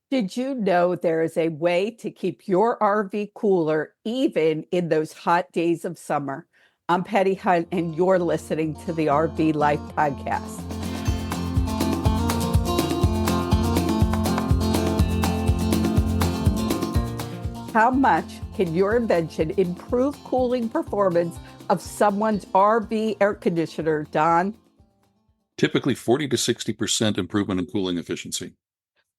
Did you know there is a way to keep your RV cooler even in those hot days of summer? I'm Patti Hunt, and you're listening to the RV Life Podcast. How much can your invention improve cooling performance of someone's RV air conditioner, Don? Typically 40 to 60% improvement in cooling efficiency.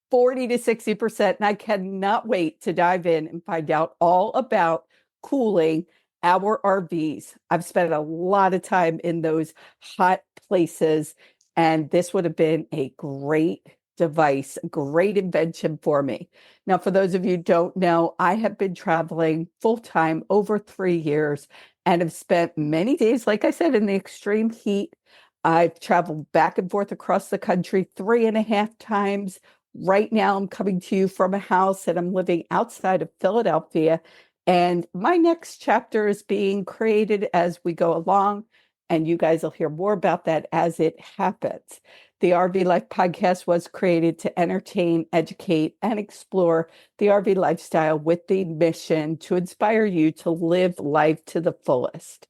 40 to 60%. And I cannot wait to dive in and find out all about cooling our RVs. I've spent a lot of time in those hot places, and this would have been a great device, a great invention for me. Now, for those of you who don't know, I have been traveling full time over 3 years and have spent many days, like I said, in the extreme heat. I've traveled back and forth across the country 3.5 times. Right now, I'm coming to you from a house and I'm living outside of Philadelphia. And my next chapter is being created as we go along. And you guys will hear more about that as it happens. The RV Life Podcast was created to entertain, educate, and explore the RV lifestyle with the mission to inspire you to live life to the fullest.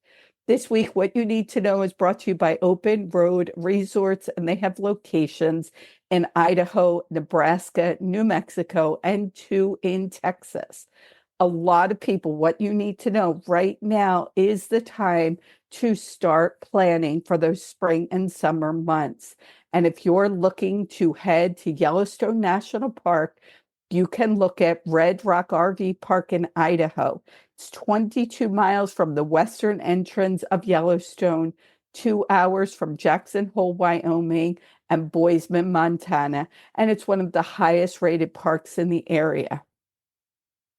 This week, What You Need to Know is brought to you by Open Road Resorts, and they have locations in Idaho, Nebraska, New Mexico, and 2 in Texas. A lot of people, what you need to know right now is the time to start planning for those spring and summer months. And if you're looking to head to Yellowstone National Park, you can look at Red Rock RV Park in Idaho. It's 22 miles from the western entrance of Yellowstone, 2 hours from Jackson Hole, Wyoming, and Bozeman, Montana. And it's one of the highest rated parks in the area.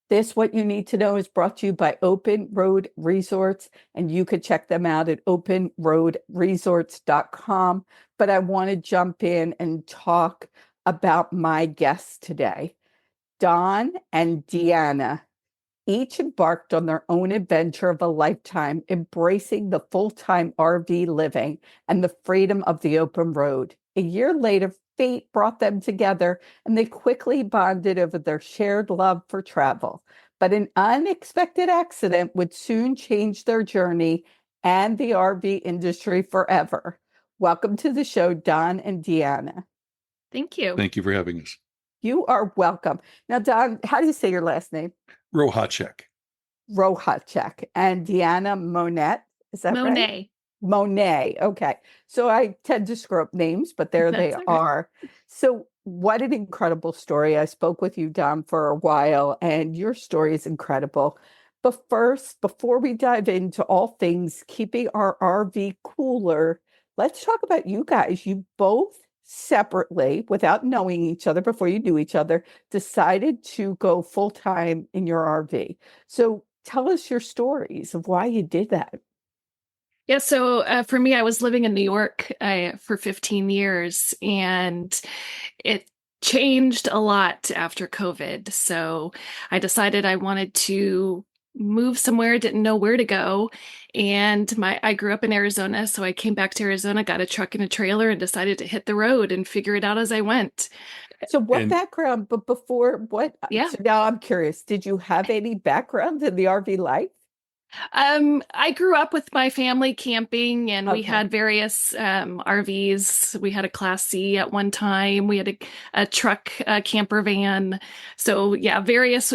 This What You Need to Know is brought to you by Open Road Resorts, and you could check them out at openroadresorts.com. But I want to jump in and talk about my guests today. Don and Deanna each embarked on their own adventure of a lifetime, embracing the full-time RV living and the freedom of the open road. A year later, fate brought them together, and they quickly bonded over their shared love for travel. But an unexpected accident would soon change their journey and the RV industry forever. Welcome to the show, Don and Deanna. Thank you. Thank you for having us. You are welcome. Now, Don, how do you say your last name? Rohacek. Rohacek. And Deanna Monet. Is that Monet. right? Monet. Okay. So I tend to screw up names, but there they okay. are. So what an incredible story. I spoke with you, Don, for a while, and your story is incredible. But first, before we dive into all things keeping our RV cooler, let's talk about you guys. You both separately, without knowing each other, before you knew each other, decided to go full-time in your RV. So tell us your stories of why you did that. Yeah, so for me, I was living in New York for 15 years, and it changed a lot after COVID. So I decided I wanted to move somewhere, didn't know where to go. And I grew up in Arizona, so I came back to Arizona, got a truck and a trailer, and decided to hit the road and figure it out as I went. So what background, but before what? Yeah. So now I'm curious, did you have any background in the RV life? I grew up with my family camping, and we Okay. had various RVs. We had a Class C at one time. We had a truck, camper van. So yeah, various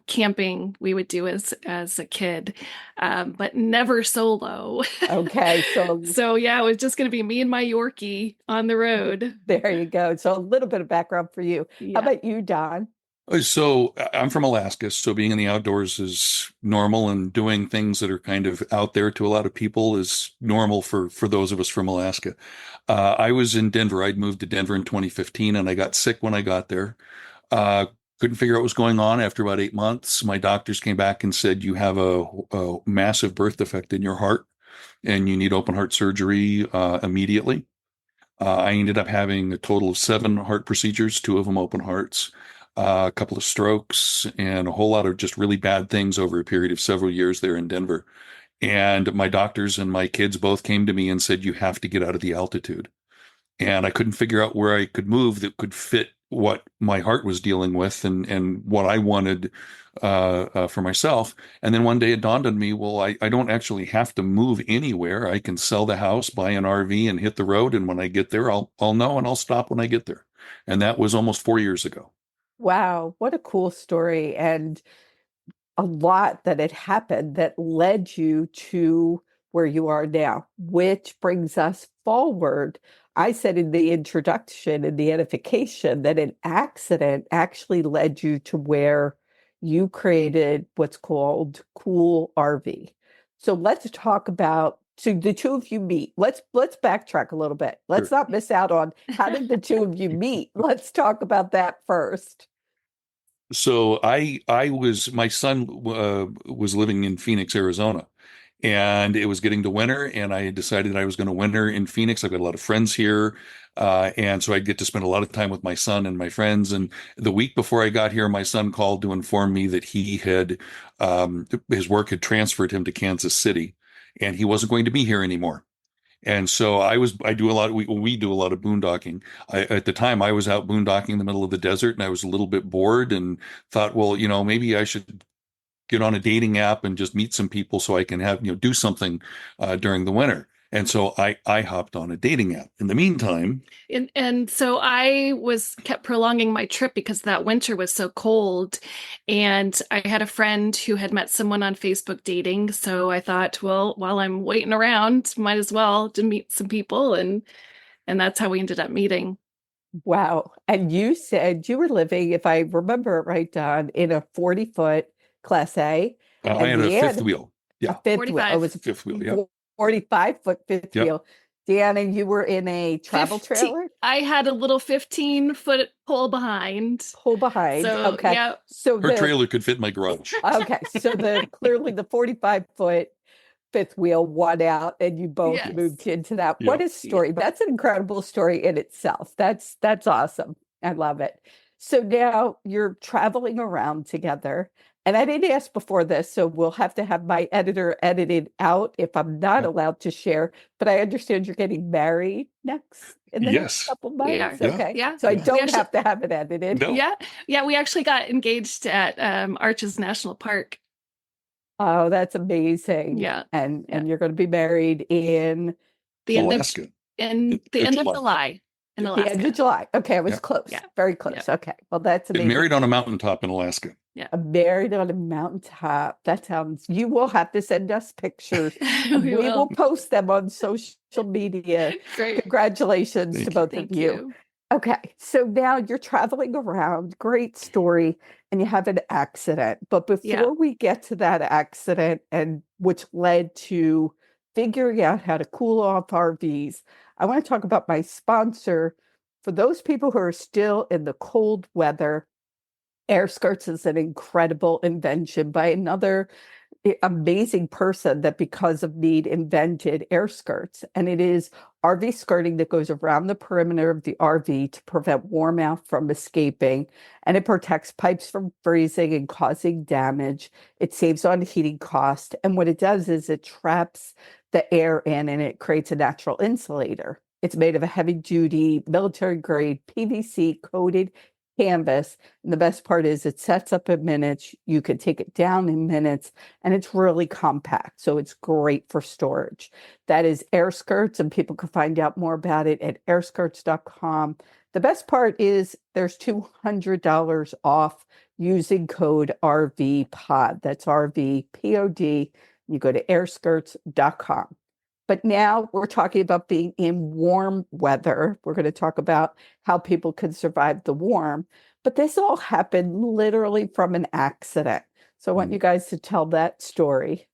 camping we would do as a kid, but never solo. Okay, so So yeah, it was just going to be me and my Yorkie on the road. there you go. So a little bit of background for you. Yeah. How about you, Don? So I'm from Alaska, so being in the outdoors is normal, and doing things that are kind of out there to a lot of people is normal for those of us from Alaska. I was in Denver. I'd moved to Denver in 2015, and I got sick when I got there. Couldn't figure out what was going on. After about 8 months, my doctors came back and said, you have a massive birth defect in your heart, and you need open heart surgery immediately. I ended up having a total of 7 heart procedures, 2 of them open hearts. A couple of strokes, and a whole lot of just really bad things over a period of several years there in Denver. And my doctors and my kids both came to me and said, you have to get out of the altitude. and I couldn't figure out where I could move that could fit what my heart was dealing with and what I wanted for myself. And then one day it dawned on me, well, I don't actually have to move anywhere. I can sell the house, buy an RV, and hit the road. And when I get there, I'll know, and I'll stop when I get there. And that was almost 4 years ago. Wow, what a cool story. And a lot that had happened that led you to where you are now, which brings us forward. I said in the introduction, in the edification, that an accident actually led you to where you created what's called Kool RV. So let's talk about, so the two of you meet. Let's backtrack a little bit. Let's Sure. not miss out on how did the two of you meet. Let's talk about that first. So my son was living in Phoenix, Arizona, and it was getting to winter, and I decided I was going to winter in Phoenix. I've got a lot of friends here, and so I'd get to spend a lot of time with my son and my friends. And the week before I got here, my son called to inform me that he had his work had transferred him to Kansas City, and he wasn't going to be here anymore. And so I do a lot, we do a lot of boondocking. At the time I was out boondocking in the middle of the desert and I was a little bit bored and thought, well, maybe I should get on a dating app and just meet some people so I can have, do something during the winter. And so I hopped on a dating app. In the meantime, And so I kept prolonging my trip because that winter was so cold. And I had a friend who had met someone on Facebook dating. So I thought, well, while I'm waiting around, might as well to meet some people. And that's how we ended up meeting. Wow. And you said you were living, if I remember it right, Don, in a 40-foot Class A. I had a fifth wheel. A Yeah. fifth 45. wheel. Oh, it was Fifth wheel. Yeah. 45-foot fifth Yep. wheel. Deanna, you were in a travel trailer? I had a little 15-foot pole behind. Pull behind. So, Okay. yeah. So Her trailer could fit in my garage. okay. So clearly the 45-foot fifth wheel won out and you both Yes. moved into that. Yeah. What a story. That's an incredible story in itself. That's awesome. I love it. So now you're traveling around together. And I didn't ask before this, so we'll have to have my editor edit it out if I'm not allowed to share. But I understand you're getting married next in the next couple months. We are. Okay. Yeah. So I We don't actually- have to have it edited. No. Yeah. We actually got engaged at Arches National Park. Oh, that's amazing. Yeah. And you're going to be married in The end of Alaska. in the It's end of July. July in the Alaska. end of July. Okay, I was Yeah. close. Yeah. Very close. Okay. Well, that's Been amazing. married on a mountaintop in Alaska. I'm married on a mountaintop. That sounds, you will have to send us pictures. We We will will. post them on social media. Great. Congratulations Thank to you. both Thank of you. you. Okay, so now you're traveling around, great story, and you have an accident. But before Yeah. we get to that accident and which led to figuring out how to cool off RVs, I want to talk about my sponsor. For those people who are still in the cold weather, Air Skirts is an incredible invention by another amazing person that because of need invented air skirts. And it is RV skirting that goes around the perimeter of the RV to prevent warm air from escaping. And it protects pipes from freezing and causing damage. It saves on heating cost. And what it does is it traps the air in and it creates a natural insulator. It's made of a heavy duty military grade PVC coated canvas. And the best part is it sets up in minutes. You can take it down in minutes and it's really compact. So it's great for storage. That is Air Skirts, and people can find out more about it at airskirts.com. The best part is there's $200 off using code RVPOD. That's RVPOD. You go to airskirts.com. But now we're talking about being in warm weather. We're going to talk about how people can survive the warm. But this all happened literally from an accident. So I want you guys to tell that story.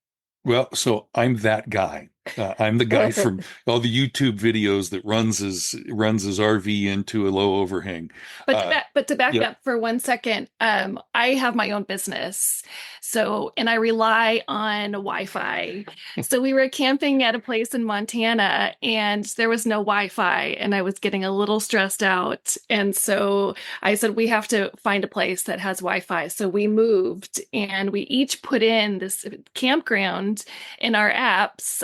Well, so I'm that guy. I'm the guy from all the YouTube videos that runs his RV into a low overhang. But to back yeah. up for 1 second, I have my own business. So, and I rely on Wi-Fi. So we were camping at a place in Montana and there was no Wi-Fi and I was getting a little stressed out. And so I said, we have to find a place that has Wi-Fi. So we moved and we each put in this campground in our apps.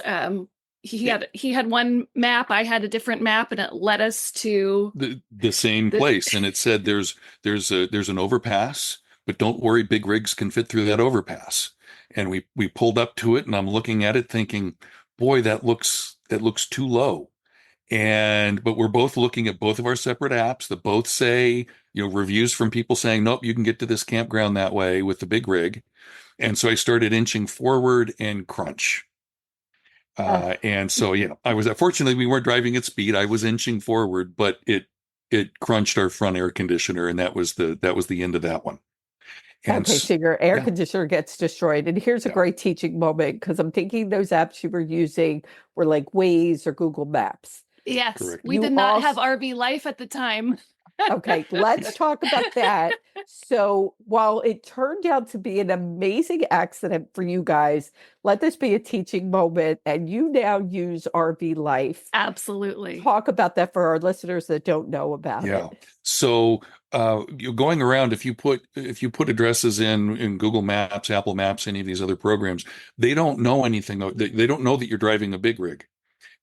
he had one map, I had a different map, and it led us to the same place. And it said there's an overpass, but don't worry, big rigs can fit through that overpass. And we pulled up to it, and I'm looking at it thinking, boy, that looks too low. But we're both looking at both of our separate apps that both say, reviews from people saying, nope, you can get to this campground that way with the big rig. And so I started inching forward and crunch. And so, fortunately we weren't driving at speed. I was inching forward, but it crunched our front air conditioner, and that was the end of that one. And Okay, so your air yeah. conditioner gets destroyed. And here's a great teaching moment, because I'm thinking those apps you were using were like Waze or Google Maps. Yes, Correct. we did not have RV Life at the time. Okay, let's talk about that. So while it turned out to be an amazing accident for you guys, let this be a teaching moment. And you now use RV Life. Absolutely. Talk about that for our listeners that don't know about it. So you're going around, if you put addresses in Google Maps, Apple Maps, any of these other programs, they don't know anything. They don't know that you're driving a big rig.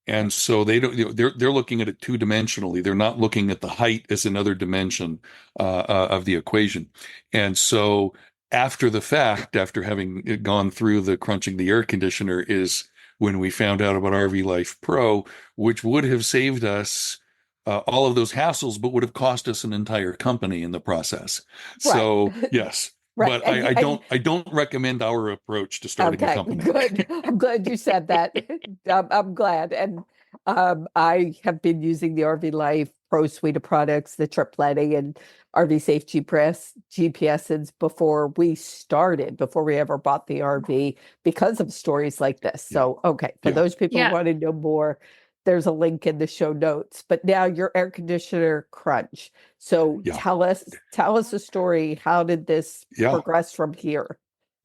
And so they don't, they're looking at it two-dimensionally. They're not looking at the height as another dimension of the equation. And so after the fact, after having gone through the crunching the air conditioner, is when we found out about RV Life Pro, which would have saved us all of those hassles, but would have cost us an entire company in the process. Right. So yes. Right. But I don't recommend our approach to starting a company. Good. I'm glad you said that. I'm glad. And I have been using the RV Life Pro suite of products, the trip planning and RV Safe GPSs before we ever bought the RV, because of stories like this. So, for those people who want to know more, there's a link in the show notes. But now your air conditioner crunch. So tell us a story. How did this progress from here?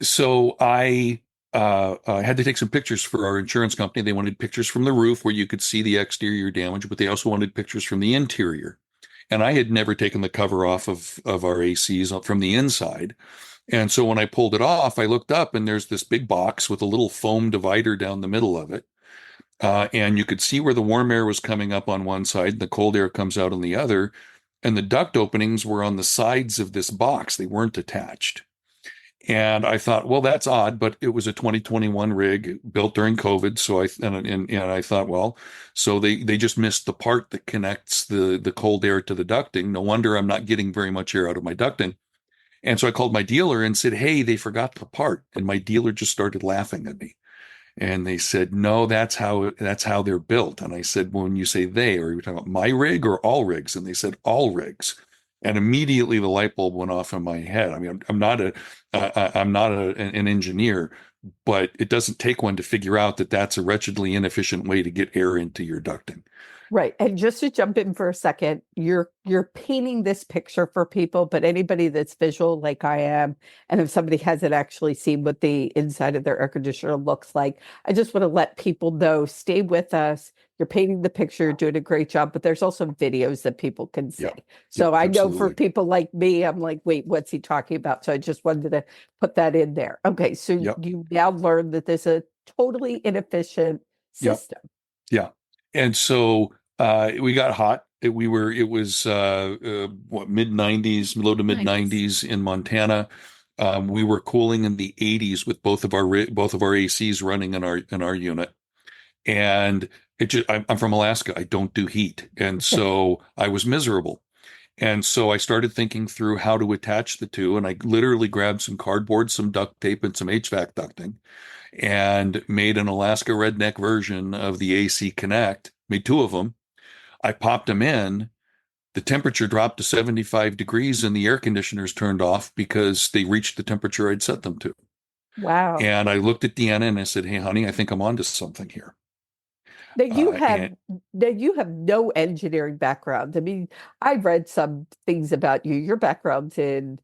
So I had to take some pictures for our insurance company. They wanted pictures from the roof where you could see the exterior damage, but they also wanted pictures from the interior. And I had never taken the cover off of our ACs from the inside. And so when I pulled it off, I looked up, and there's this big box with a little foam divider down the middle of it. And you could see where the warm air was coming up on one side, and the cold air comes out on the other. And the duct openings were on the sides of this box. They weren't attached. And I thought, well, that's odd, but it was a 2021 rig built during COVID. So I thought, well, so they just missed the part that connects the cold air to the ducting. No wonder I'm not getting very much air out of my ducting. And so I called my dealer and said, hey, they forgot the part. And my dealer just started laughing at me. And they said, no, that's how they're built. And I said, well, when you say they, are you talking about my rig or all rigs? And they said, all rigs. And immediately the light bulb went off in my head. I mean, I'm not an engineer, but it doesn't take one to figure out that that's a wretchedly inefficient way to get air into your ducting. Right. And just to jump in for a second, you're painting this picture for people, but anybody that's visual like I am, and if somebody hasn't actually seen what the inside of their air conditioner looks like, I just want to let people know, stay with us. You're painting the picture, you're doing a great job, but there's also videos that people can see. So I know for people like me, I'm like, wait, what's he talking about? So I just wanted to put that in there. Okay. So you now learn that there's a totally inefficient system. Yeah. And so we got hot. It was mid-90s, low to mid-90s in Montana. We were cooling in the 80s with both of our ACs running in our unit. And I'm from Alaska. I don't do heat. And so I was miserable. And so I started thinking through how to attach the two. And I literally grabbed some cardboard, some duct tape, and some HVAC ducting, and made an Alaska redneck version of the AC Connect, made two of them. I popped them in. The temperature dropped to 75 degrees and the air conditioners turned off because they reached the temperature I'd set them to. Wow. And I looked at Deanna and I said, hey, honey, I think I'm onto something here. Now you have no engineering background. I mean, I read some things about you. Your background's in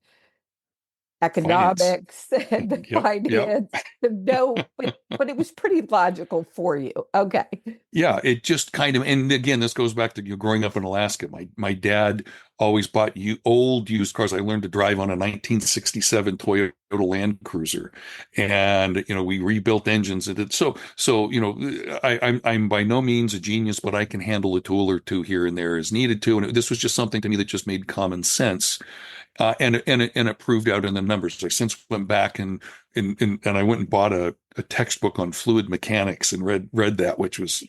economics and the Yep, yep. finance. No, but it was pretty logical for you. Okay. Yeah, it just kind of, and again, this goes back to growing up in Alaska. My dad always bought old used cars. I learned to drive on a 1967 Toyota Land Cruiser, and we rebuilt engines and so I'm by no means a genius, but I can handle a tool or two here and there as needed to. And this was just something to me that just made common sense. And it proved out in the numbers. I since went back and I went and bought a textbook on fluid mechanics and read that, which was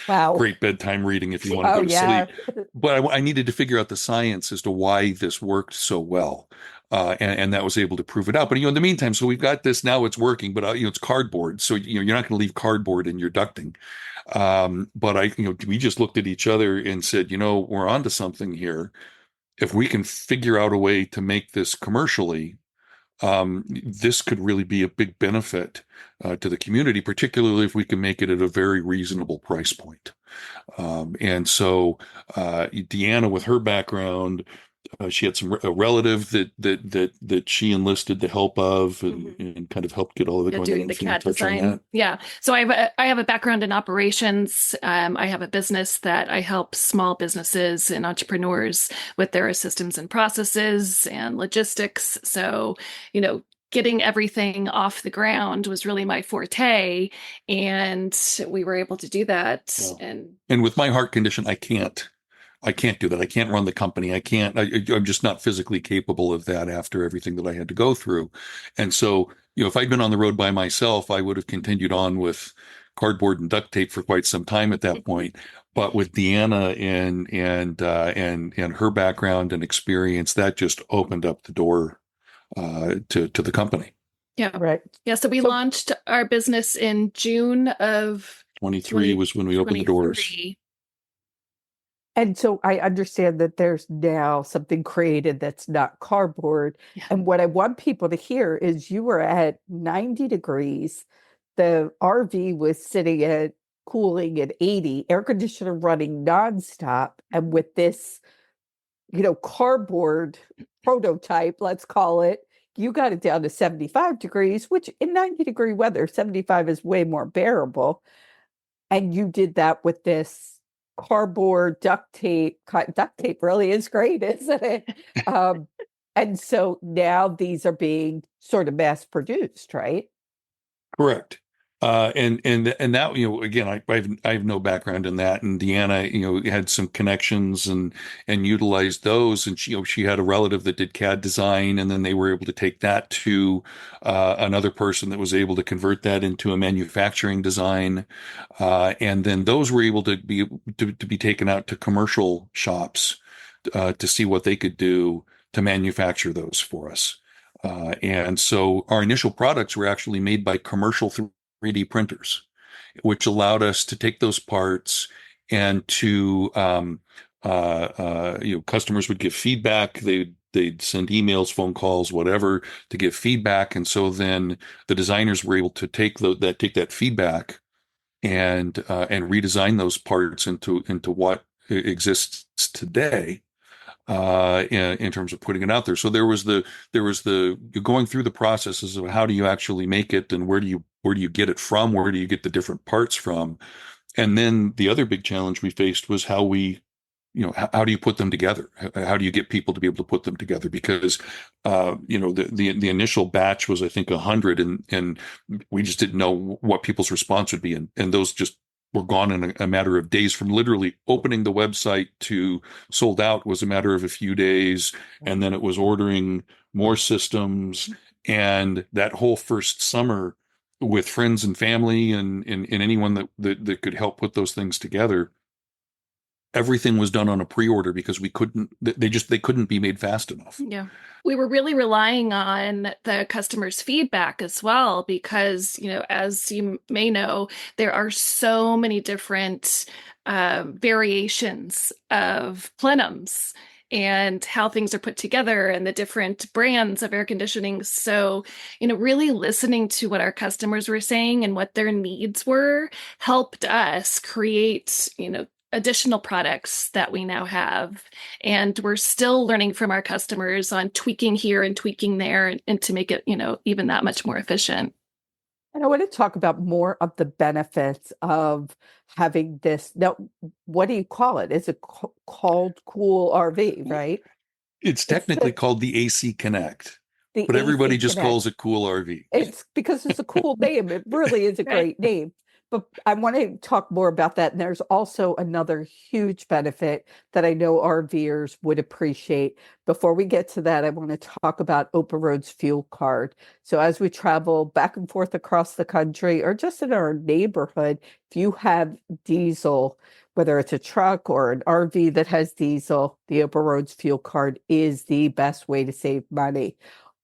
Wow. great bedtime reading if you want to Oh, go to yeah. sleep. But I needed to figure out the science as to why this worked so well. And that was able to prove it out. But in the meantime, so we've got this now. It's working, but it's cardboard, so you're not going to leave cardboard in your ducting. But we just looked at each other and said, we're onto something here. If we can figure out a way to make this commercially, this could really be a big benefit to the community, particularly if we can make it at a very reasonable price point. And so Deanna, with her background, she had a relative that she enlisted the help of and kind of helped get all of it going. Doing the CAD design. Yeah. So I have a background in operations. I have a business that I help small businesses and entrepreneurs with their systems and processes and logistics. So, getting everything off the ground was really my forte, and we were able to do that. Yeah. And with my heart condition, I can't do that. I can't run the company. I'm just not physically capable of that after everything that I had to go through. And so, if I'd been on the road by myself, I would have continued on with cardboard and duct tape for quite some time at that point. But with Deanna and her background and experience, that just opened up the door to the company. Yeah. Right. Yeah. So we launched our business in June of 23 was when we opened the doors. And so I understand that there's now something created that's not cardboard. Yeah. And what I want people to hear is you were at 90 degrees. The RV was sitting at cooling at 80, air conditioner running nonstop. And with this, cardboard prototype, let's call it, you got it down to 75 degrees, which in 90-degree weather, 75 is way more bearable. And you did that with this cardboard duct tape. Duct tape really is great, isn't it? And so now these are being sort of mass produced, right? Correct. And that, again, I have no background in that. And Deanna, had some connections and utilized those. And she had a relative that did CAD design, and then they were able to take that to another person that was able to convert that into a manufacturing design. And then those were able to be taken out to commercial shops to see what they could do to manufacture those for us. And so our initial products were actually made by commercial 3D printers, which allowed us to take those parts and to, customers would give feedback. They'd send emails, phone calls, whatever, to give feedback. And so then the designers were able to take that feedback and redesign those parts into what exists today. In terms of putting it out there. So there was you're going through the processes of how do you actually make it, and where do you get it from? Where do you get the different parts from? And then the other big challenge we faced was how do you put them together? How do you get people to be able to put them together? Because, the initial batch was, I think, 100, and we just didn't know what people's response would be. And those just were gone in a matter of days. From literally opening the website to sold out was a matter of a few days. And then it was ordering more systems. And that whole first summer with friends and family and anyone that could help put those things together, everything was done on a pre-order because they couldn't be made fast enough. Yeah. We were really relying on the customers' feedback as well, because, as you may know, there are so many different variations of plenums and how things are put together and the different brands of air conditioning. So, really listening to what our customers were saying and what their needs were helped us create, additional products that we now have. And we're still learning from our customers on tweaking here and tweaking there and to make it, even that much more efficient. And I want to talk about more of the benefits of having this. Now, what do you call it? Is it called Kool RV, right? It's It's technically called the AC Connect, the but everybody AC just Connect. calls it Kool RV. It's because it's a cool name. It really is a Right. great name. But I want to talk more about that. And there's also another huge benefit that I know RVers would appreciate. Before we get to that, I want to talk about Open Roads Fuel Card. So as we travel back and forth across the country or just in our neighborhood, if you have diesel, whether it's a truck or an RV that has diesel, the Open Roads Fuel Card is the best way to save money.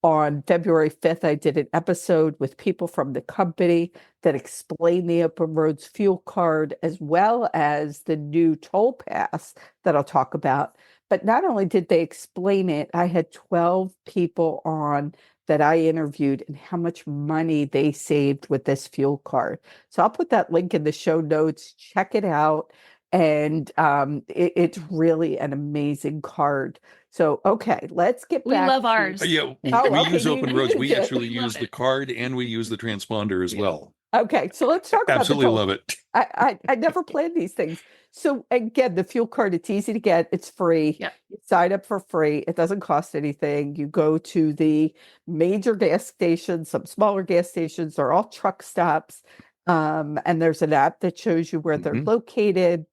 On February 5th, I did an episode with people from the company that explained the Open Roads Fuel Card as well as the new toll pass that I'll talk about. But not only did they explain it, I had 12 people on that I interviewed and how much money they saved with this fuel card. So I'll put that link in the show notes. Check it out. And it's really an amazing card. So, okay, let's get We back love to- ours. Yeah, Oh, we okay, use you Open Roads. We use it. actually We love use the it. card and we use the transponder as well. Okay, so let's talk about the Absolutely toll. love it. I never planned these things. So again, the fuel card, it's easy to get. It's free. Yep. You sign up for free. It doesn't cost anything. You go to the major gas stations, some smaller gas stations, they're all truck stops. And there's an app that shows you where they're Mhm. located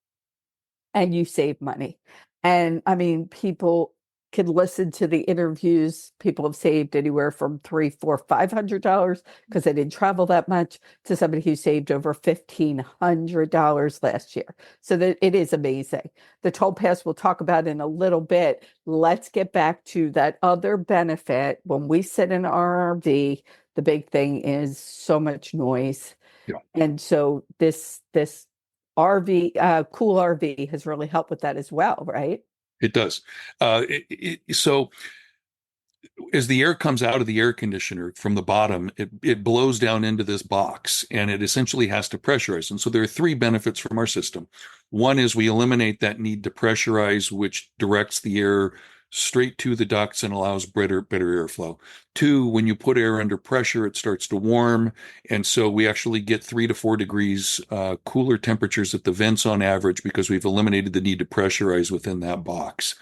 and you save money. And I mean, people can listen to the interviews. People have saved anywhere from $300, $400, $500 because they didn't travel that much to somebody who saved over $1,500 last year. So that it is amazing. The toll pass we'll talk about in a little bit. Let's get back to that other benefit. When we sit in our RV, the big thing is so much noise. Yeah. And so this RV, Kool RV has really helped with that as well, right? It does. So as the air comes out of the air conditioner from the bottom, it blows down into this box and it essentially has to pressurize. And so there are three benefits from our system. One is we eliminate that need to pressurize, which directs the air straight to the ducts and allows better airflow. Two, when you put air under pressure, it starts to warm. And so we actually get 3 to 4 degrees cooler temperatures at the vents on average because we've eliminated the need to pressurize within that box.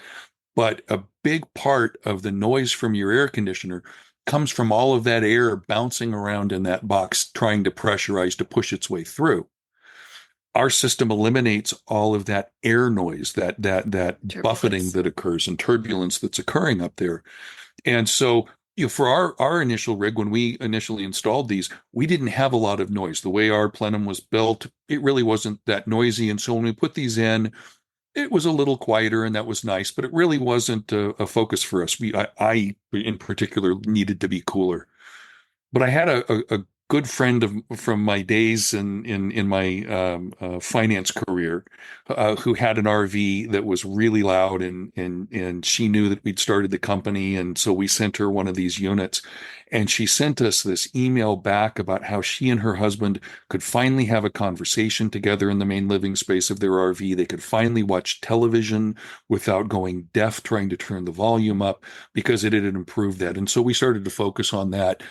But a big part of the noise from your air conditioner comes from all of that air bouncing around in that box, trying to pressurize to push its way through. Our system eliminates all of that air noise, that buffeting that occurs and turbulence that's occurring up there. And so, for our initial rig, when we initially installed these, we didn't have a lot of noise. The way our plenum was built, it really wasn't that noisy. And so when we put these in, it was a little quieter and that was nice, but it really wasn't a focus for us. I in particular needed to be cooler. But I had a good friend from my days in my finance career who had an RV that was really loud, and she knew that we'd started the company, and so we sent her one of these units, and she sent us this email back about how she and her husband could finally have a conversation together in the main living space of their RV. They could finally watch television without going deaf trying to turn the volume up because it had improved that. And so we started to focus on that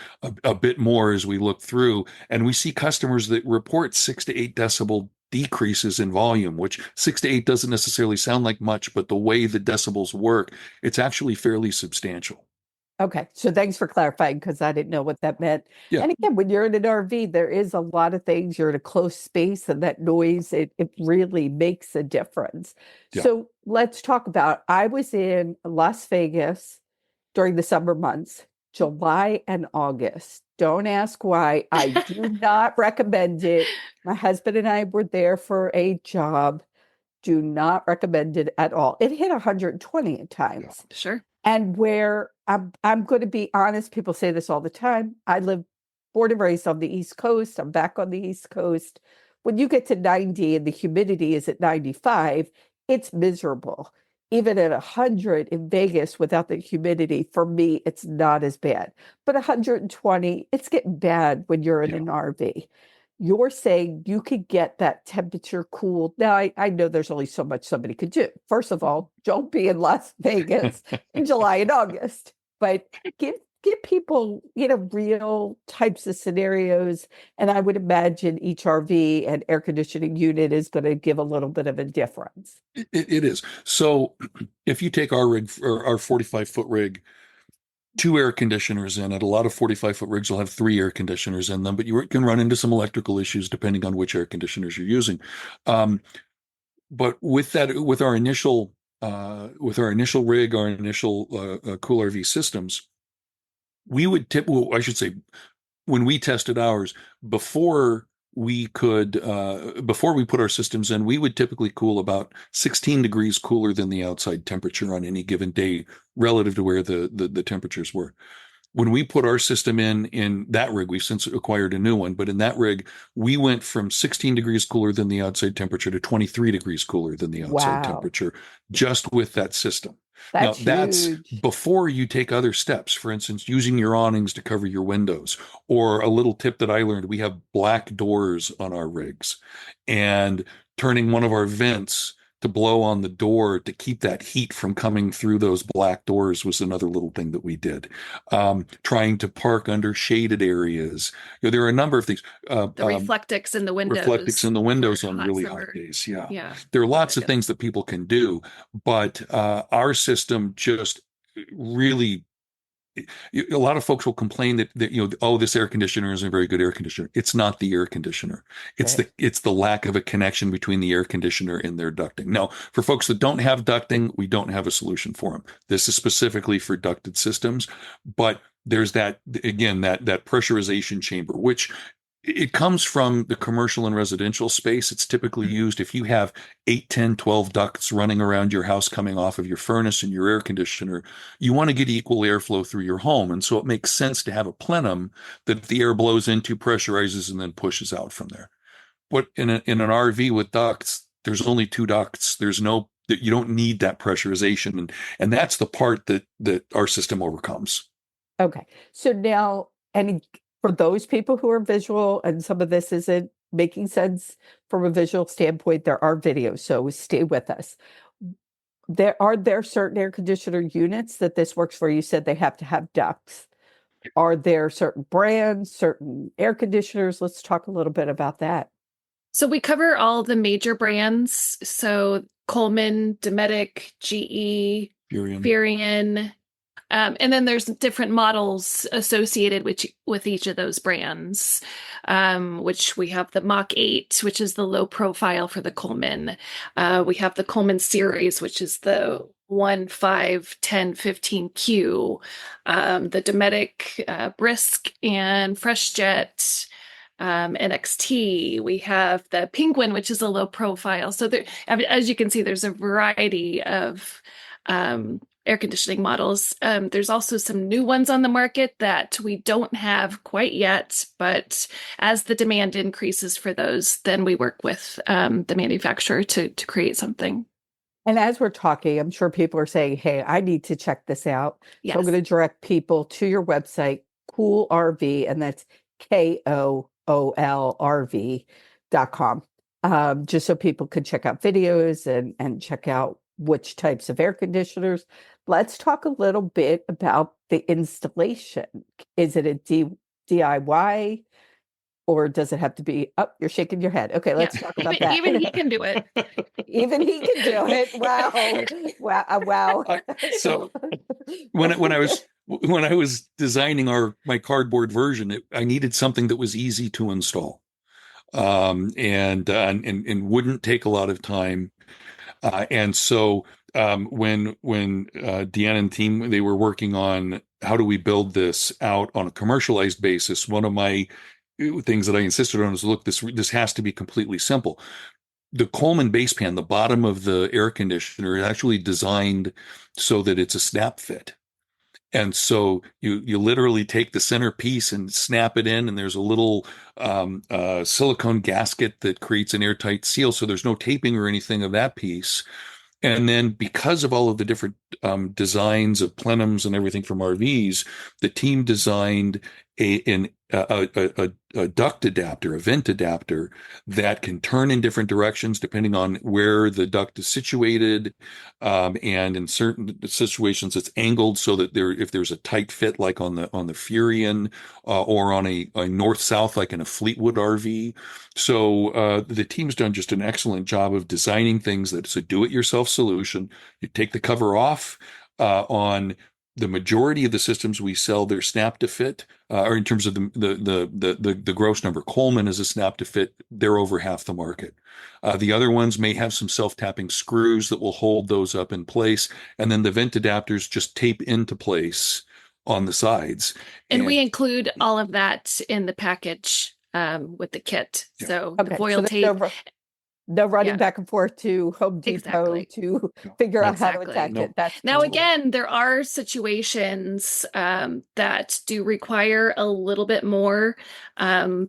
a bit more as we look through, and we see customers that report 6 to 8 decibel decreases in volume, which 6 to 8 doesn't necessarily sound like much, but the way the decibels work, it's actually fairly substantial. Okay, so thanks for clarifying because I didn't know what that meant. Yeah. And again, when you're in an RV, there is a lot of things. You're in a close space, and that noise, it really makes a difference. Yeah. So let's talk about, I was in Las Vegas during the summer months, July and August. Don't ask why. I do not recommend it. My husband and I were there for a job. Do not recommend it at all. It hit 120 at times. Sure. And where I'm going to be honest, people say this all the time. I live born and raised on the East Coast. I'm back on the East Coast. When you get to 90 and the humidity is at 95, it's miserable. Even at 100 in Vegas without the humidity, for me, it's not as bad. But 120, it's getting bad when you're in an RV. you're saying you could get that temperature cooled. Now, I know there's only so much somebody could do. First of all, don't be in Las Vegas in July and August, but give people, real types of scenarios. And I would imagine each RV and air conditioning unit is going to give a little bit of a difference. It is. So if you take our rig, or our 45-foot rig, 2 air conditioners in it. A lot of 45-foot rigs will have 3 air conditioners in them, but you can run into some electrical issues depending on which air conditioners you're using. But with our initial rig, our initial Kool RV systems, we would I should say, when we tested ours, before we put our systems in, we would typically cool about 16 degrees cooler than the outside temperature on any given day relative to where the temperatures were. When we put our system in that rig, we've since acquired a new one, but in that rig, we went from 16 degrees cooler than the outside temperature to 23 degrees cooler than the outside temperature, just with that system. That's huge. Before you take other steps, for instance, using your awnings to cover your windows, or a little tip that I learned, we have black doors on our rigs, and turning one of our vents to blow on the door to keep that heat from coming through those black doors was another little thing that we did. Trying to park under shaded areas. There are a number of things. The reflectix in the windows. Reflectix in the windows on really hot days. Yeah. There are lots of things that people can do, but our system just really, a lot of folks will complain that this air conditioner isn't a very good air conditioner. It's not the air conditioner. It's the lack of a connection between the air conditioner and their ducting. Now, for folks that don't have ducting, we don't have a solution for them. This is specifically for ducted systems, but there's that pressurization chamber, which it comes from the commercial and residential space. It's typically used if you have 8, 10, 12 ducts running around your house coming off of your furnace and your air conditioner. You want to get equal airflow through your home. And so it makes sense to have a plenum that the air blows into, pressurizes, and then pushes out from there. But in an RV with ducts, there's only 2 ducts. You don't need that pressurization. And that's the part that our system overcomes. Okay. So now, for those people who are visual, and some of this isn't making sense from a visual standpoint, there are videos, so stay with us. Are there certain air conditioner units that this works for? You said they have to have ducts. Are there certain brands, certain air conditioners? Let's talk a little bit about that. So we cover all the major brands. So Coleman, Dometic, GE, Furion. And then there's different models associated with each of those brands, which we have the Mach 8, which is the low profile for the Coleman. We have the Coleman series, which is the 1, 5, 10, 15Q, the Dometic Brisk and FreshJet, NXT. We have the Penguin, which is a low profile. So there, as you can see, there's a variety of air conditioning models. There's also some new ones on the market that we don't have quite yet, but as the demand increases for those, then we work with the manufacturer to create something. And as we're talking, I'm sure people are saying, hey, I need to check this out. Yes. So I'm going to direct people to your website, Kool RV, and that's KOOLRV.com. Just so people could check out videos and check out which types of air conditioners. Let's talk a little bit about the installation. Is it a DIY, or does it have to be up? You're shaking your head. Okay, let's talk about that. Even he can do it. Even he can do it. Wow. So when I was designing my cardboard version, I needed something that was easy to install, and wouldn't take a lot of time. And so when Deanna and team, they were working on how do we build this out on a commercialized basis, one of my things that I insisted on was, look, this has to be completely simple. The Coleman base pan, the bottom of the air conditioner, is actually designed so that it's a snap fit. And so you literally take the center piece and snap it in, and there's a little silicone gasket that creates an airtight seal. So there's no taping or anything of that piece. And then because of all of the different designs of plenums and everything from RVs, the team designed a duct adapter, a vent adapter that can turn in different directions depending on where the duct is situated. And in certain situations, it's angled so that if there's a tight fit, like on the Furion, or on a north-south, like in a Fleetwood RV. So the team's done just an excellent job of designing things that's a do-it-yourself solution. You take the cover off. On the majority of the systems we sell, they're snap to fit, or in terms of the gross number. Coleman is a snap to fit. They're over half the market. The other ones may have some self-tapping screws that will hold those up in place, and then the vent adapters just tape into place on the sides. And we include all of that in the package with the kit. Yeah. So Okay, the foil so tape. no running Yeah. back and forth to Home Depot Exactly. to figure out how to Exactly. attack No. it. That's Now, cool. again, there are situations that do require a little bit more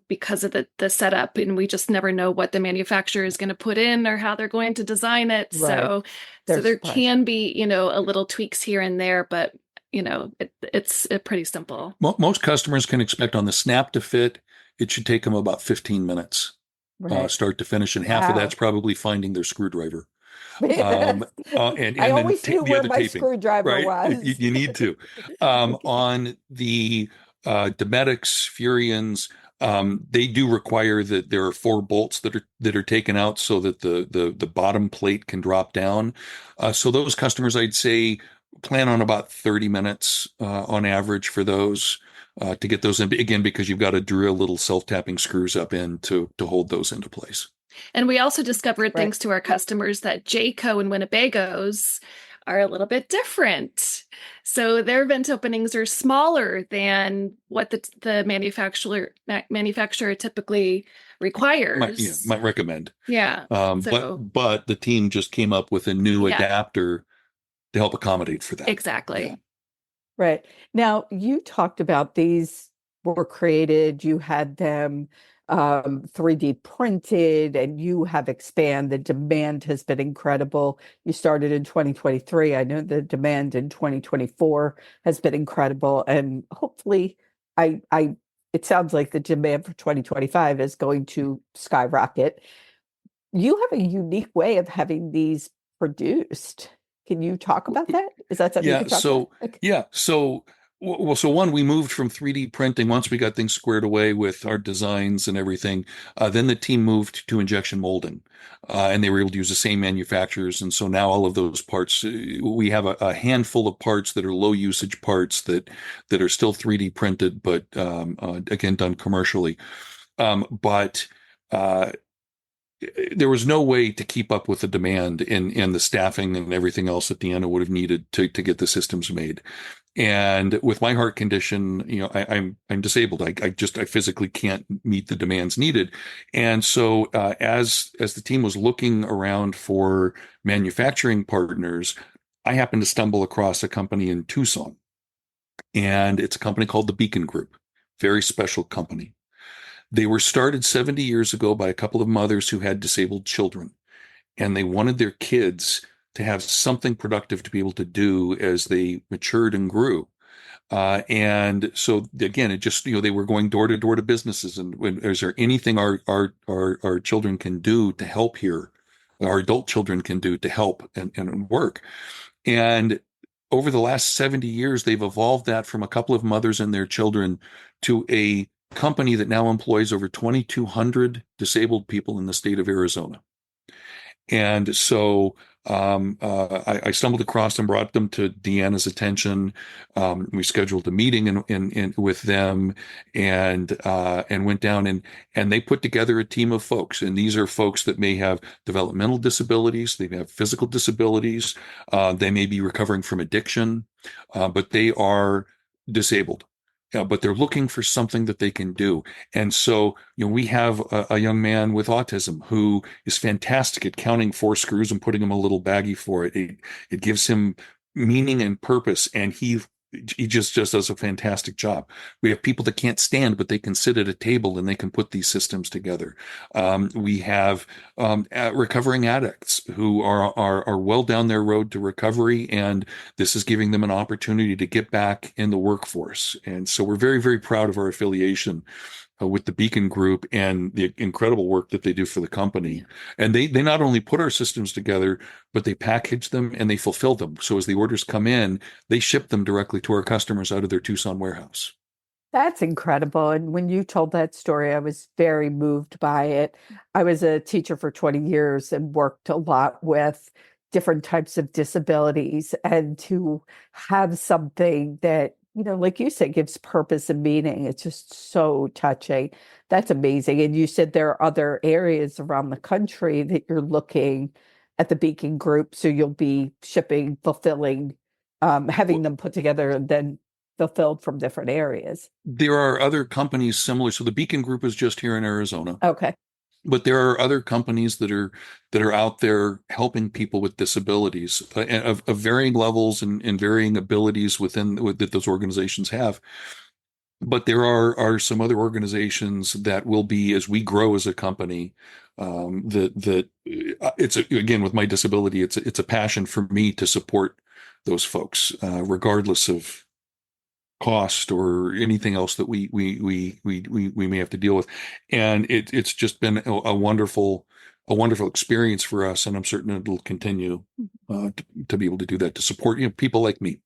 because of the setup, and we just never know what the manufacturer is going to put in or how they're going to design it. Right. So They're there surprised. can be, a little tweaks here and there, but it's pretty simple. Most customers can expect on the snap to fit, it should take them about 15 minutes. Right. Start to finish, and half of Wow. that's probably finding their screwdriver. I And always then knew the where other my taping, screwdriver right? was. You need to. Okay. On the Dometics, Furions, they do require that there are 4 bolts that are taken out so that the bottom plate can drop down. So those customers, I'd say, plan on about 30 minutes on average for those. To get those in, again, because you've got to drill little self-tapping screws up in to hold those into place. And we also discovered, Right. thanks to our customers, that Jayco and Winnebago's are a little bit different. So their vent openings are smaller than what the manufacturer typically requires. Might recommend. Yeah. But the team just came up with a new Yeah. adapter to help accommodate for that. Exactly. Yeah. Right. Now, you talked about these were created, you had them 3D printed, and you have expanded. The demand has been incredible. You started in 2023. I know the demand in 2024 has been incredible. And hopefully, it sounds like the demand for 2025 is going to skyrocket. You have a unique way of having these produced. Can you talk about that? Is that something you can talk about? Okay. Yeah. So one, we moved from 3D printing once we got things squared away with our designs and everything. Then the team moved to injection molding, and they were able to use the same manufacturers. And so now all of those parts, we have a handful of parts that are low usage parts that are still 3D printed, but again, done commercially. But there was no way to keep up with the demand and the staffing and everything else that Deanna would have needed to get the systems made. And with my heart condition, I'm disabled. I physically can't meet the demands needed. And so as the team was looking around for manufacturing partners, I happened to stumble across a company in Tucson, and it's a company called the Beacon Group. Very special company. They were started 70 years ago by a couple of mothers who had disabled children, and they wanted their kids to have something productive to be able to do as they matured and grew. And so again, it just, they were going door to door to businesses, and is there anything our children can do to help here? Our adult children can do to help and work. And over the last 70 years, they've evolved that from a couple of mothers and their children to a company that now employs over 2,200 disabled people in the state of Arizona. And so I stumbled across and brought them to Deanna's attention. We scheduled a meeting with them and went down and they put together a team of folks. And these are folks that may have developmental disabilities, they have physical disabilities, they may be recovering from addiction, but they are disabled. But they're looking for something that they can do. And so, we have a young man with autism who is fantastic at counting 4 screws and putting him a little baggie for it. It gives him meaning and purpose. And he he just does a fantastic job. We have people that can't stand, but they can sit at a table and they can put these systems together. We have recovering addicts who are well down their road to recovery, and this is giving them an opportunity to get back in the workforce. And so we're very, very proud of our affiliation with the Beacon Group and the incredible work that they do for the company. And they not only put our systems together, but they package them and they fulfill them. So as the orders come in, they ship them directly to our customers out of their Tucson warehouse. That's incredible. And when you told that story, I was very moved by it. I was a teacher for 20 years and worked a lot with different types of disabilities. And to have something that, like you said, gives purpose and meaning, it's just so touching. That's amazing. And you said there are other areas around the country that you're looking at the Beacon Group. So you'll be shipping, fulfilling, having them put together and then fulfilled from different areas. There are other companies similar. So the Beacon Group is just here in Arizona, Okay. but there are other companies that are out there helping people with disabilities of varying levels and varying abilities that those organizations have. But there are some other organizations that will be, as we grow as a company, that again, with my disability, it's a passion for me to support those folks, regardless of cost or anything else that we may have to deal with. And it's just been a wonderful experience for us, and I'm certain it'll continue to be able to do that, to support people like me.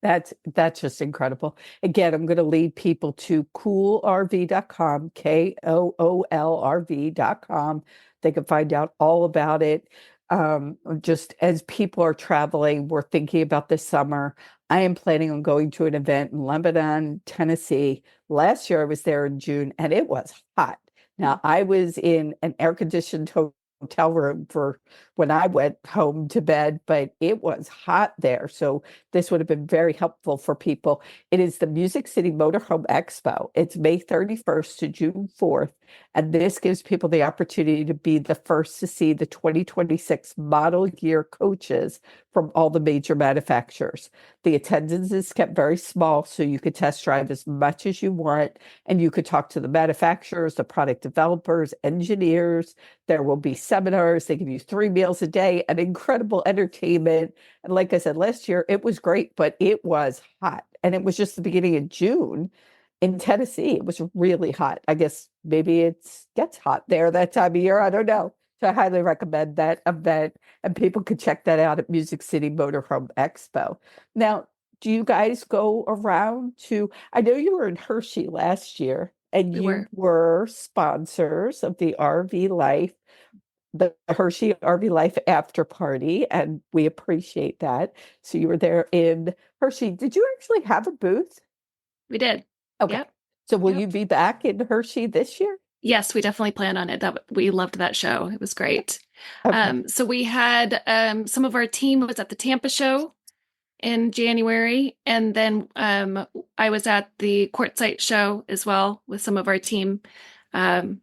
That's just incredible. Again, I'm going to lead people to koolrv.com, KOOLRV.com. They can find out all about it. Just as people are traveling, we're thinking about this summer. I am planning on going to an event in Lebanon, Tennessee. Last year I was there in June and it was hot. Now I was in an air-conditioned hotel room for when I went home to bed, but it was hot there. So this would have been very helpful for people. It is the Music City Motorhome Expo. It's May 31st to June 4th. And this gives people the opportunity to be the first to see the 2026 model year coaches from all the major manufacturers. The attendance is kept very small, so you could test drive as much as you want, and you could talk to the manufacturers, the product developers, engineers. There will be seminars. They give you 3 meals a day and incredible entertainment. And like I said, last year, it was great, but it was hot. And it was just the beginning of June in Tennessee. It was really hot. I guess maybe it gets hot there that time of year. I don't know. So I highly recommend that event, and people could check that out at Music City Motorhome Expo. Now, do you guys go around to, I know you were in Hershey last year, and you were sponsors of the RV Life, the Hershey RV Life after party, and we appreciate that. So you were there in Hershey. Did you actually have a booth? We did. Okay. Yep. So will you be back in Hershey this year? Yes, we definitely plan on it. We loved that show. It was great. Okay. So we had some of our team was at the Tampa show in January, and then I was at the Quartzsite show as well with some of our team.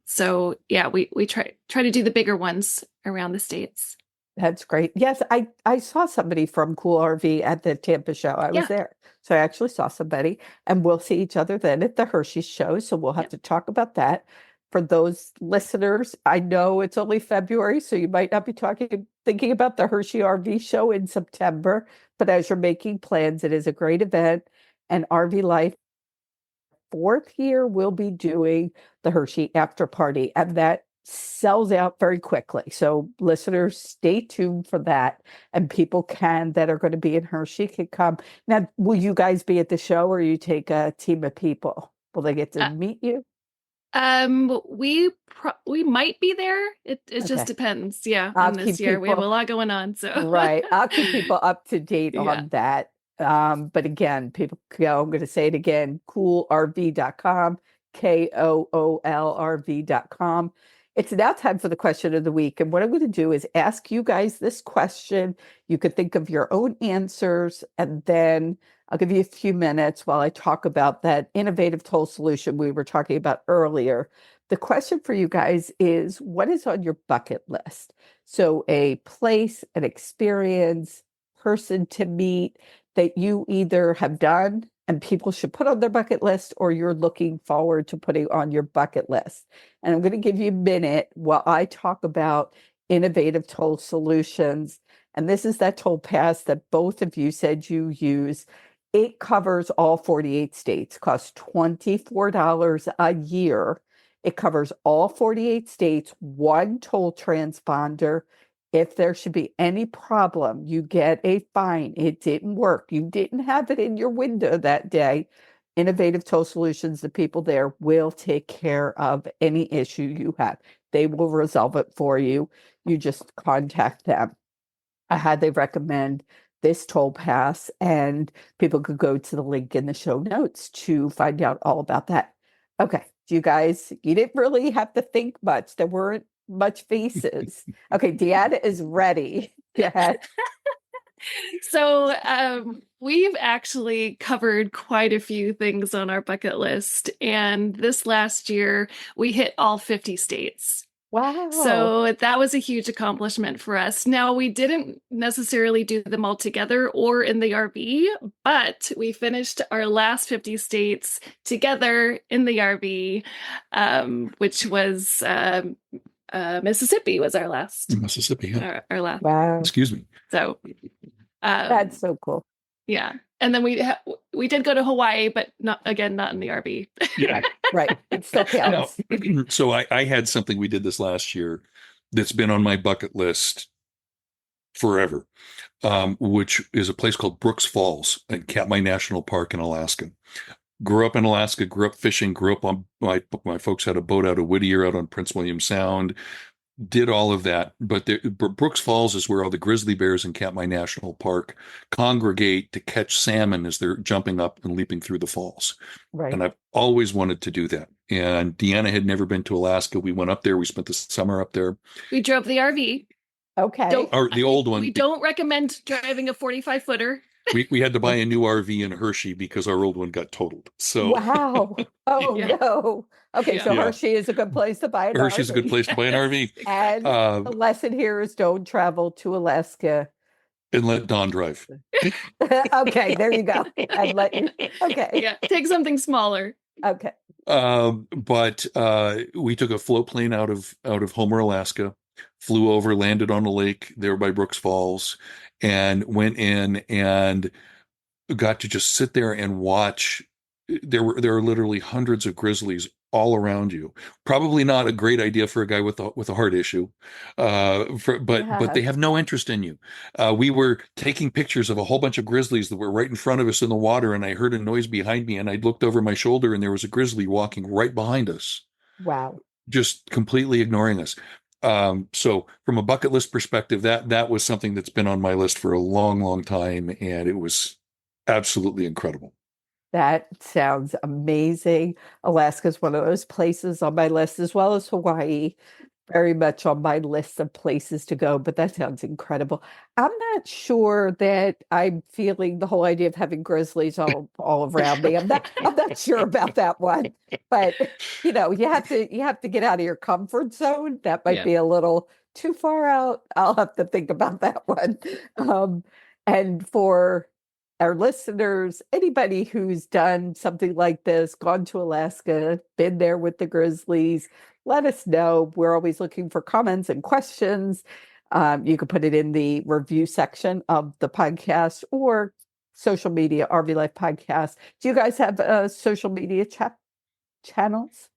So yeah, we try to do the bigger ones around the States. That's great. Yes, I saw somebody from Kool RV at the Tampa show. I was there. So I actually saw somebody, and we'll see each other then at the Hershey show. So we'll have to talk about that. For those listeners, I know it's only February, so you might not be thinking about the Hershey RV show in September, but as you're making plans, it is a great event. And RV Life 4th year will be doing the Hershey after party, and that sells out very quickly. So listeners, stay tuned for that. And people that are going to be in Hershey can come. Now, will you guys be at the show, or you take a team of people? Will they get to meet you? We might be there. It just depends. Yeah. On this year, we have a lot going on. So right. I'll keep people up to date on that. But again, people go, I'm going to say it again, koolrv.com, KOOLRV.com. It's now time for the question of the week. And what I'm going to do is ask you guys this question. You could think of your own answers, and then I'll give you a few minutes while I talk about that innovative toll solution we were talking about earlier. The question for you guys is, what is on your bucket list? So a place, an experience, person to meet that you either have done and people should put on their bucket list, or you're looking forward to putting on your bucket list? And I'm going to give you a minute while I talk about innovative toll solutions. And this is that toll pass that both of you said you use. It covers all 48 states, costs $24 a year. It covers all 48 states, one toll transponder. If there should be any problem, you get a fine. It didn't work. You didn't have it in your window that day. Innovative Toll Solutions, the people there will take care of any issue you have. They will resolve it for you. You just contact them. I highly recommend this toll pass, and people could go to the link in the show notes to find out all about that. Okay, you guys, you didn't really have to think much. There weren't much faces. Okay, Deanna is ready. Go ahead. So we've actually covered quite a few things on our bucket list. And this last year, we hit all 50 states. Wow. So that was a huge accomplishment for us. Now, we didn't necessarily do them all together or in the RV, but we finished our last 50 states together in the RV, which was Mississippi was our last. Mississippi, yeah. Our last. Wow. Excuse me. So That's so cool. yeah. And then we did go to Hawaii, but not in the RV. Yeah. Right. It still counts. So I had something we did this last year that's been on my bucket list forever, which is a place called Brooks Falls in Katmai National Park in Alaska. Grew up in Alaska, grew up fishing, grew up on my folks had a boat out of Whittier out on Prince William Sound, did all of that. But Brooks Falls is where all the grizzly bears in Katmai National Park congregate to catch salmon as they're jumping up and leaping through the falls. Right. And I've always wanted to do that. And Deanna had never been to Alaska. We went up there. We spent the summer up there. We drove the RV. Okay. Or the old one. We don't recommend driving a 45-footer. We had to buy a new RV in Hershey because our old one got totaled. So Wow. Oh Yeah. no. Okay, so Yeah. Hershey is a good place to buy an Hershey's a good RV. place to buy an RV. And the lesson here is don't travel to Alaska. And let Don drive. Okay, there you go. And let you. Okay. Yeah, take something smaller. Okay. But we took a float plane out of Homer, Alaska, flew over, landed on a lake there by Brooks Falls, and went in and got to just sit there and watch. There are literally hundreds of grizzlies all around you. Probably not a great idea for a guy with a heart issue, but they have no interest in you. We were taking pictures of a whole bunch of grizzlies that were right in front of us in the water, and I heard a noise behind me, and I looked over my shoulder, and there was a grizzly walking right behind us, Wow. just completely ignoring us. So from a bucket list perspective, that was something that's been on my list for a long, long time, and it was absolutely incredible. That sounds amazing. Alaska is one of those places on my list, as well as Hawaii, very much on my list of places to go, but that sounds incredible. I'm not sure that I'm feeling the whole idea of having grizzlies all around me. I'm not sure about that one. But you have to get out of your comfort zone. That might be a little too far out. I'll have to think about that one. And for our listeners, anybody who's done something like this, gone to Alaska, been there with the grizzlies, let us know. We're always looking for comments and questions. You can put it in the review section of the podcast or social media, RV Life Podcast. Do you guys have social media channels?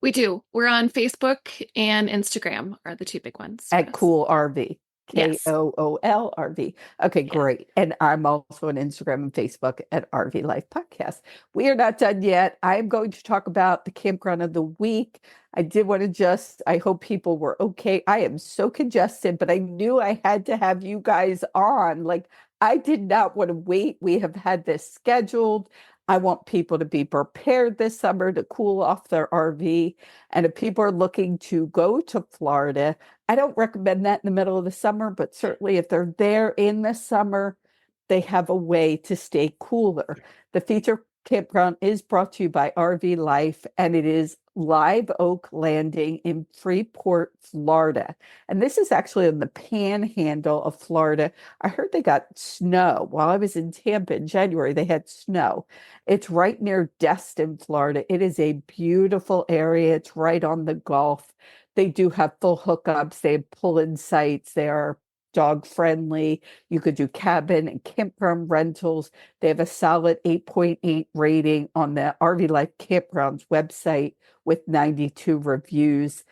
We do. We're on Facebook and Instagram are the two big ones. At Kool RV. Yes. Kool RV. Okay, great. And I'm also on Instagram and Facebook at RV Life Podcast. We are not done yet. I'm going to talk about the campground of the week. I did want to I hope people were okay. I am so congested, but I knew I had to have you guys on. Like, I did not want to wait. We have had this scheduled. I want people to be prepared this summer to cool off their RV. And if people are looking to go to Florida, I don't recommend that in the middle of the summer, but certainly if they're there in the summer, they have a way to stay cooler. The feature campground is brought to you by RV Life, and it is Live Oak Landing in Freeport, Florida. And this is actually on the panhandle of Florida. I heard they got snow. While I was in Tampa in January, they had snow. It's right near Destin, Florida. It is a beautiful area. It's right on the Gulf. They do have full hookups. They have pull-in sites. They are dog friendly. You could do cabin and campground rentals. They have a solid 8.8 rating on the RV Life Campgrounds website with 92 reviews.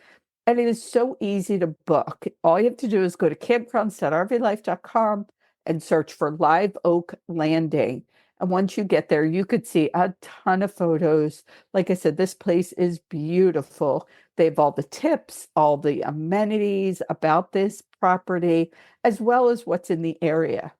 And it is so easy to book. All you have to do is go to campgrounds.rvlife.com and search for Live Oak Landing. And once you get there, you could see a ton of photos. Like I said, this place is beautiful. They have all the tips, all the amenities about this property, as well as what's in the area.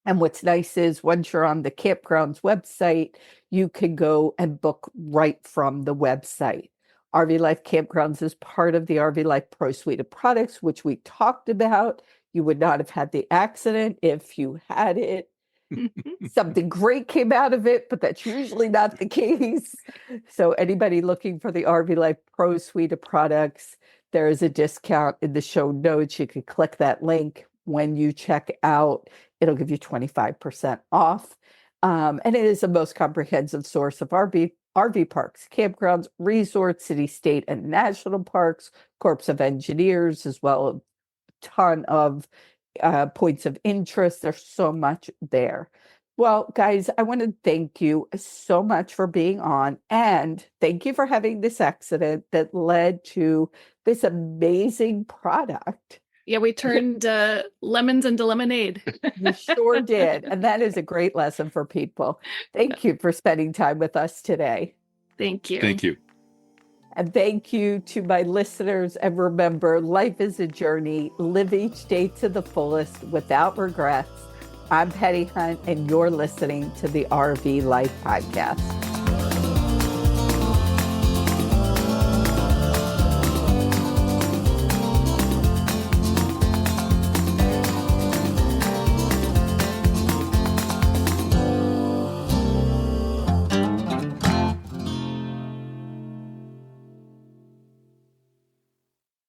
And what's nice is once you're on the campgrounds website, you can go and book right from the website. RV Life Campgrounds is part of the RV Life Pro Suite of products, which we talked about. You would not have had the accident if you had it. Something great came out of it, but that's usually not the case. So anybody looking for the RV Life Pro Suite of products, there is a discount in the show notes. You can click that link when you check out. It'll give you 25% off. And it is the most comprehensive source of RV parks, campgrounds, resorts, city, state, and national parks, Corps of Engineers, as well as a ton of points of interest. There's so much there. Well, guys, I want to thank you so much for being on, and thank you for having this accident that led to this amazing product. Yeah, we turned lemons into lemonade. You sure did. And that is a great lesson for people. Thank you for spending time with us today. Thank you. Thank you. And thank you to my listeners. And remember, life is a journey. Live each day to the fullest without regrets. I'm Patti Hunt, and you're listening to the RV Life Podcast.